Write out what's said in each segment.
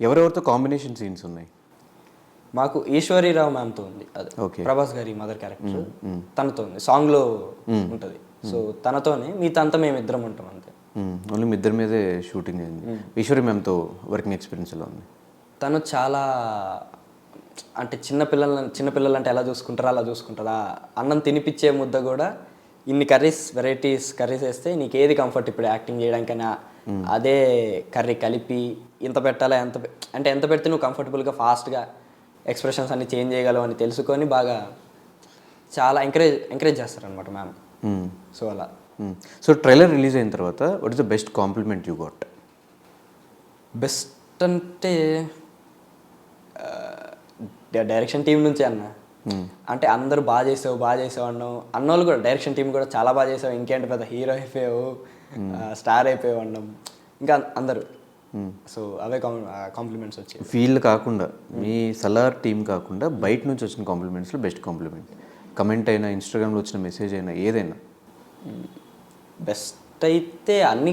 ఎవరెవరితో combination scenes ఉన్నాయి? మాకు ఈశ్వరీరావు మ్యామ్తో ఉంది, అది ఓకే. ప్రభాస్ గారి మదర్ క్యారెక్టర్ తనతో ఉంది, సాంగ్లో ఉంటుంది. సో తనతోనే మిగతా అంతా మేము ఇద్దరం ఉంటాం అంతే. ఓన్లీ మీ ఇద్దరి మీదే షూటింగ్ అయింది. ఈశ్వరి మ్యామ్తో వర్కింగ్ ఎక్స్పీరియన్స్ ఎలా ఉంది? తను చాలా అంటే చిన్నపిల్లలు అంటే ఎలా చూసుకుంటారో అలా చూసుకుంటారా. అన్నం తినిపించే ముద్ద కూడా ఇన్ని వెరైటీస్ కర్రీస్ వేస్తే నీకు ఏది కంఫర్ట్ ఇప్పుడు యాక్టింగ్ చేయడానికైనా అదే కర్రీ కలిపి ఇంత పెట్టాలా, అంటే ఎంత పెడితే నువ్వు కంఫర్టబుల్గా ఫాస్ట్గా ఎక్స్ప్రెషన్స్ అన్ని చేంజ్ చేయగలవు అని తెలుసుకొని బాగా చాలా ఎంకరేజ్ చేస్తారనమాట మ్యామ్. సో అలా. సో ట్రైలర్ రిలీజ్ అయిన తర్వాత what is the best compliment you got? Best అంటే డైరెక్షన్ టీం నుంచే అన్న. అంటే అందరూ బాగా చేసావు అన్నోళ్ళు కూడా డైరెక్షన్ టీం కూడా చాలా బాగా చేసావు, ఇంకేంటి పెద్ద హీరో అయిపోయావు, స్టార్ అయిపోయావు అన్నాం ఇంకా అందరూ. సో అవే కాంప్లిమెంట్స్ వచ్చాయి. ఫీల్డ్ కాకుండా మీ సలార్ టీం కాకుండా బయట నుంచి వచ్చిన కాంప్లిమెంట్స్లో బెస్ట్ కాంప్లిమెంట్, కమెంట్ అయినా ఇన్స్టాగ్రామ్లో వచ్చిన మెసేజ్ అయినా ఏదైనా? బెస్ట్ అయితే అన్నీ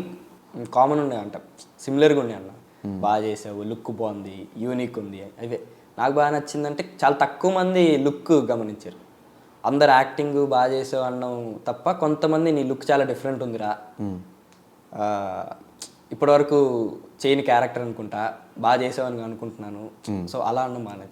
కామన్ ఉన్నాయి అంట, సిమిలర్గా ఉన్నాయి అన్న. బాగా చేసావు, లుక్ బాగుంది, యూనిక్ ఉంది, అవే నాకు బాగా నచ్చిందంటే చాలా తక్కువ మంది లుక్ గమనించారు. అందరు యాక్టింగ్ బాగా చేసావు అన్నాం తప్ప కొంతమంది నీ లుక్ చాలా డిఫరెంట్ ఉందిరా, ఇప్పటివరకు చేయని క్యారెక్టర్ అనుకుంటా, బాగా చేసావు అని అనుకుంటున్నాను. సో అలా అన్న బాగా